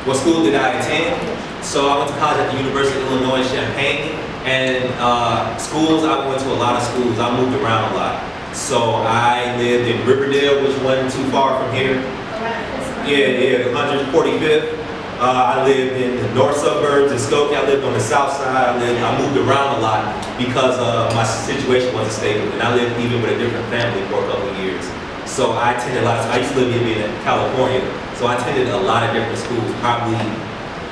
what school did I attend? So I went to college at the University of Illinois Champaign, and schools, I went to a lot of schools. I moved around a lot. So I lived in Riverdale, which wasn't too far from here. Yeah, 145th. I lived in the north suburbs in Skokie. I lived on the south side. I moved around a lot because my situation wasn't stable, and I lived even with a different family for a couple of years. So I attended a lot of, I used to live in California, so I attended a lot of different schools, probably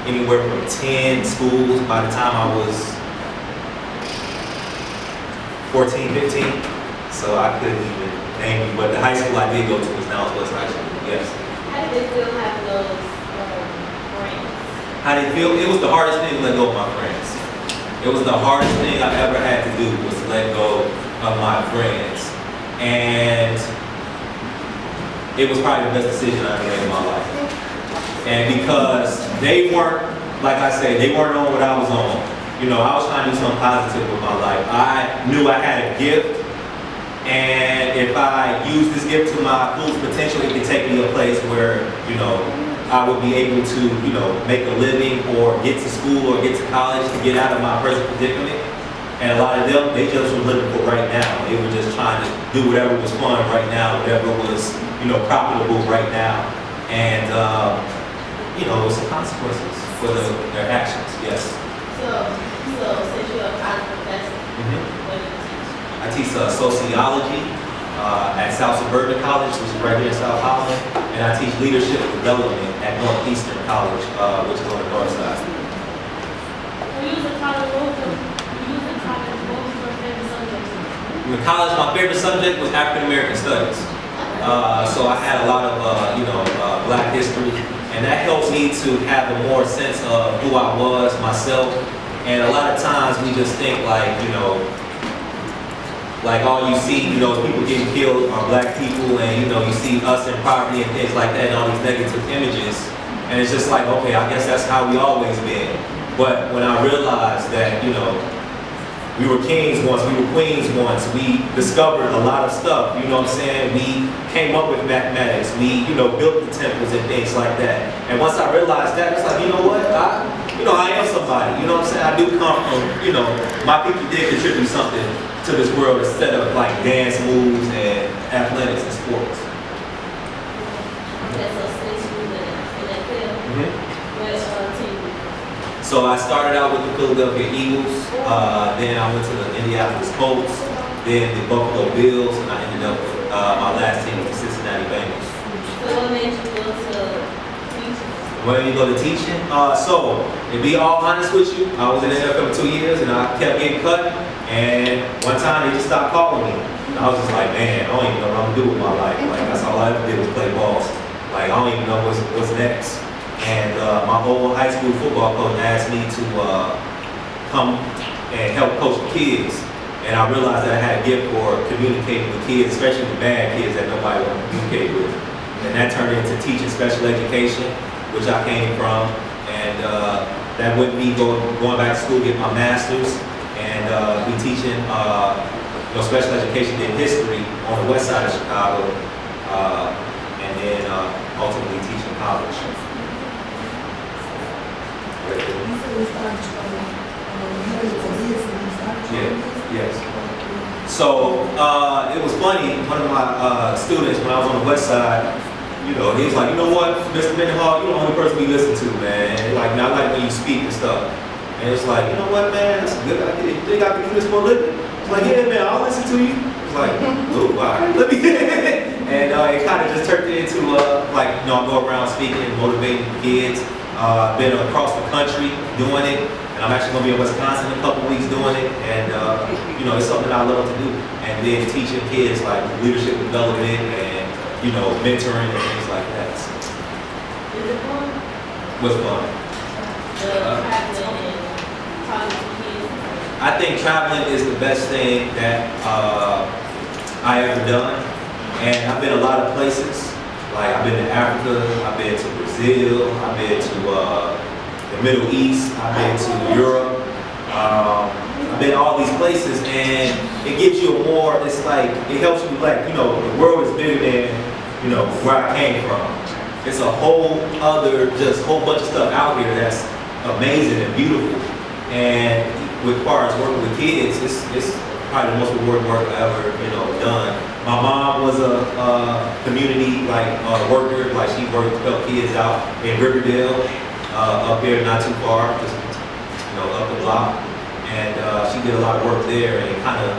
anywhere from 10 schools by the time I was 14, 15. So I couldn't even name you, but the high school I did go to was West High School, yes. How did it feel having those friends? How did it feel? It was the hardest thing to let go of my friends. It was the hardest thing I ever had to do was to let go of my friends. And it was probably the best decision I ever made in my life. And because they weren't, like I said, they weren't on what I was on. You know, I was trying to do something positive with my life. I knew I had a gift, and if I use this gift to my full potential, it could take me a place where, you know, I would be able to, you know, make a living or get to school or get to college to get out of my present predicament. And a lot of them, they just were living for right now. They were just trying to do whatever was fun right now, whatever was, you know, profitable right now. And, you know, there was some consequences for their actions, yes. So since you're a college professor, what do you teach? I teach sociology at South Suburban College, which is right here in South Holland, and I teach leadership development at Northeastern College, which is on the north side. When you was in college, what was your favorite subject? In college, my favorite subject was African American Studies. So I had a lot of, you know, Black history, and that helped me to have a more sense of who I was, myself. And a lot of times we just think like, you know, like all you see, you know, people getting killed are Black people, and you know, you see us in poverty and things like that, and all these negative images. And it's just like, okay, I guess that's how we always been. But when I realized that, you know, we were kings once, we were queens once, we discovered a lot of stuff, you know what I'm saying? We came up with mathematics, we, you know, built the temples and things like that. And once I realized that, it's like, you know what, I am somebody, you know what I'm saying? I do come from, you know, my people did contribute something to this world instead of like dance moves and athletics and sports. Okay, so since you were in that field, what team? So I started out with the Philadelphia Eagles, then I went to the Indianapolis Colts, then the Buffalo Bills, and I ended up with my last team was the Cincinnati Bengals. So what made you go to teaching? When you go to teaching? So, to be all honest with you, I was in the NFL for 2 years and I kept getting cut, and one time they just stopped calling me. And I was just like, man, I don't even know what I'm gonna do with my life. Like, that's all I ever did was play balls. Like, I don't even know what's next. And my old high school football coach asked me to come and help coach the kids. And I realized that I had a gift for communicating with kids, especially the bad kids that nobody wanted to communicate with. And that turned into teaching special education, which I came from. And that with me going back to school, get my master's, and be teaching you know, special education in history on the west side of Chicago, and then ultimately teaching college. Yes. So it was funny. One of my students, when I was on the west side, you know, he was like, you know what, Mr. Mendenhall, you're the only person we listen to, man. Like, I like when you speak and stuff. And it's like, you know what, man, that's a good idea. You think I can do this for a living? It's like, yeah, man, I'll listen to you. It's like, oh, all right, let me get it. And it kind of just turned into like, you know, I go around speaking and motivating kids. Been across the country doing it, and I'm actually going to be in Wisconsin in a couple weeks doing it, and you know, it's something I love to do. And then teaching kids like leadership development and, you know, mentoring and things like that. So, Is it fun? what's fun? Traveling and talking to kids. I think traveling is the best thing that I ever done, and I've been a lot of places. Like, I've been to Africa, I've been to Brazil, I've been to the Middle East, I've been to Europe, I've been to all these places, and it gives you a more, it's like, it helps you, like, you know, the world is bigger than, you know, where I came from. it's a whole other, just whole bunch of stuff out here that's amazing and beautiful. And with far as working with kids, it's probably the most rewarding work I ever, done. My mom was a community worker, like she worked to help kids out in Riverdale, up here not too far, just up the block. And she did a lot of work there, and it kind of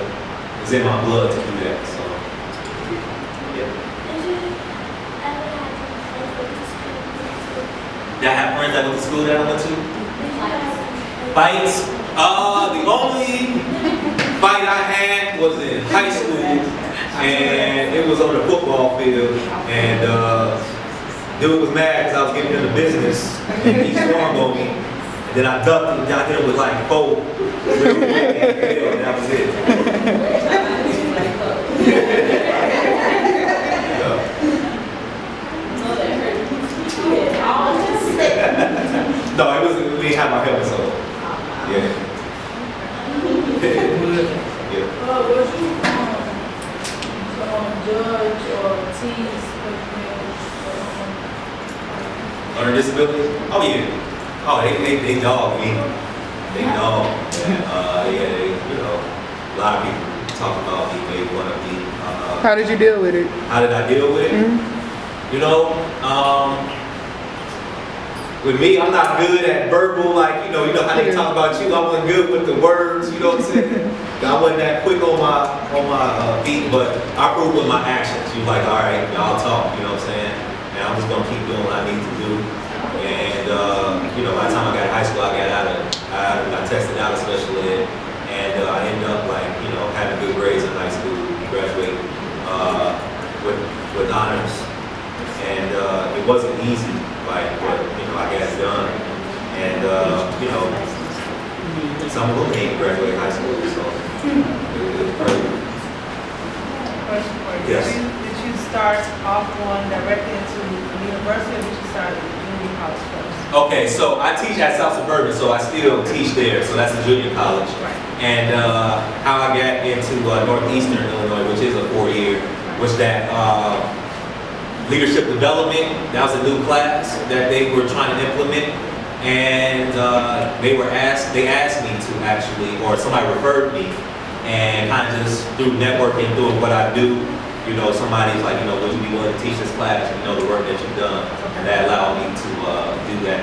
was in my blood to do that. So, yeah. Did I have friends that went to school that I went to? Fights? The only fight I had was in high school, and it was on the football field, and dude was mad because I was giving him the business, and he swung on me, and then I ducked him, and I hit him with like 4, and that was it. No, it wasn't, we didn't have my helmet, so, yeah. Yeah. Was you judge or tease Learning disabilities? Oh yeah. Oh, they dog me. They dog. And, yeah, they, a lot of people talk about me, made fun of me. How did you deal with it? How did I deal with it? With me, I'm not good at verbal, like, you know how they talk about you. I wasn't good with the words, you know what I'm saying? I wasn't that quick on my feet, but I proved with my actions. You're like, all right, I'll talk, you know what I'm saying? And I'm just gonna keep doing what I need to do. And by the time I got to high school, I got tested out of special ed, and I ended up having good grades in high school, graduated with honors, and it wasn't easy, but I got it done, and some of them didn't graduate high school, so it was great. Question for you. Yes. Did you start off going directly into the university, or did you start at junior college first? Okay, so I teach at South Suburban, so I still teach there, so that's a junior college. Right. And how I got into Northeastern Illinois, which is a 4-year, was that leadership development. That was a new class that they were trying to implement, and they asked me to actually, or somebody referred me, and kind of just through networking, doing what I do, somebody's like, would you be willing to teach this class, the work that you've done, and that allowed me to do that.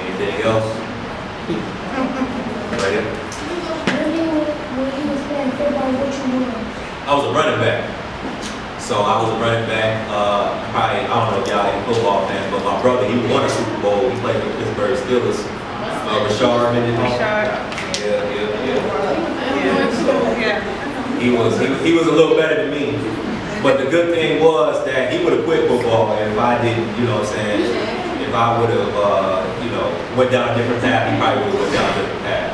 Anything else? Right here. I was a running back. So I was a running back. I don't know if y'all ain't football fans, but my brother, he won a Super Bowl. He played for the Pittsburgh Steelers. Rashard Mendenhall. Yeah. He was a little better than me. But the good thing was that he would have quit football if I didn't, if I would have, went down a different path, he probably would have went down a different path.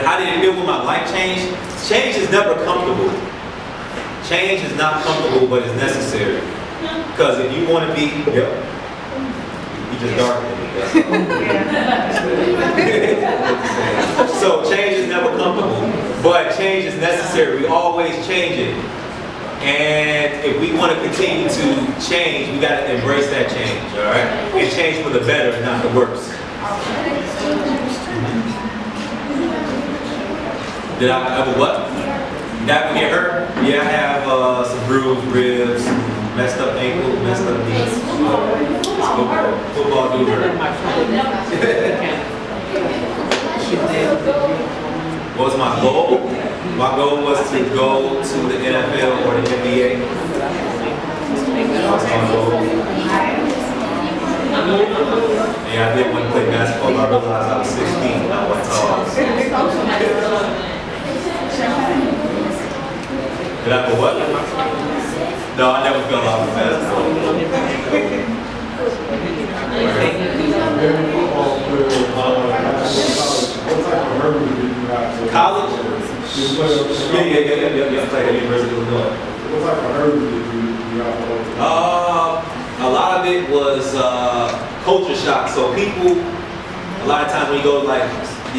How did it feel when my life changed? Change is never comfortable. Change is not comfortable, but it's necessary. Because if you want to be, you just darkened me. That's all. So change is never comfortable, but change is necessary. We always change it. And if we want to continue to change, we got to embrace that change, all right? And change for the better and not the worse. Did I ever what? Did I ever get hurt? Yeah, I have some bruised ribs, messed up ankle, messed up knees. Football do hurt. What was my goal? My goal was to go to the NFL or the NBA. That was my goal. Yeah, I did want to play basketball, but I realized I was 16 and I wasn't tall. Did I go what? No, I never fell off the basketball. College? Yeah. I played at the University of Illinois. What type of hurdles did you A lot of it was culture shock. So people, a lot of times when you go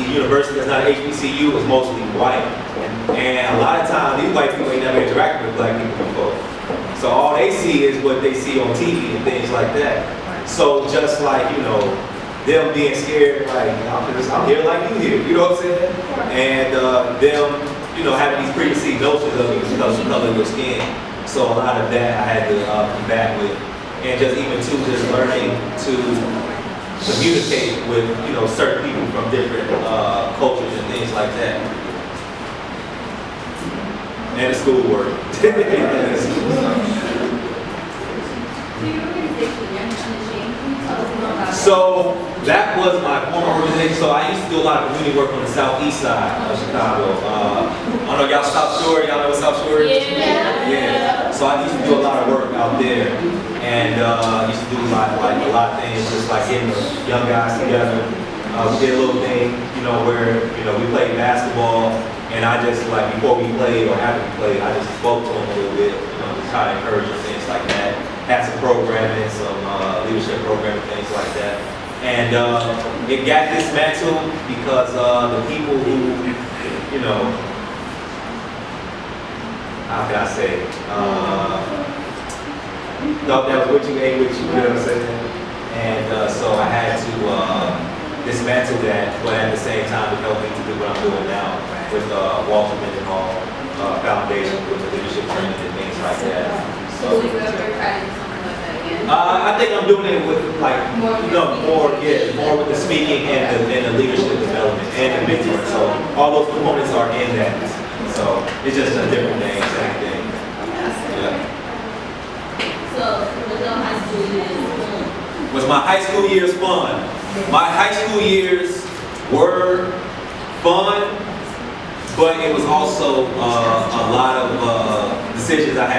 the university that's not HBCU is mostly white. And a lot of times, these white people ain't never interacted with black people before. So all they see is what they see on TV and things like that. So just like, you know, them being scared, like, I'm here like you here, you know what I'm saying? And them, you know, having these preconceived notions of you because of the color of your skin. So a lot of that I had to combat with. And just even too, just learning to communicate with, you know, certain people from different cultures and things like that. And the schoolwork. So that was my former organization. So I used to do a lot of community work on the southeast side of Chicago. I don't know, y'all South Shore? Y'all know what South Shore is? Yeah. So I used to do a lot of work out there, and used to do a lot of things, just like getting the young guys together. We did a little thing, you know, where we played basketball, and I just before we played or after we played, I just spoke to them a little bit, just try to encourage them, things like that. Had some programming, some leadership programming, things like that. And it got dismantled because the people who, how can I say, thought that was what you ate with you, you know what I'm saying? And so I had to dismantle that, but at the same time it helped me to do what I'm doing now with Walter Mendenhall Foundation, with the leadership training and things like that. So will you ever try to do something like that again? I think I'm doing it with more with the speaking and the leadership development and the mentoring. So all those components are in that. So it's just a different thing, same thing. Yeah. So was your high school years fun? Was my high school years fun? My high school years were fun, but it was also a lot of decisions I had.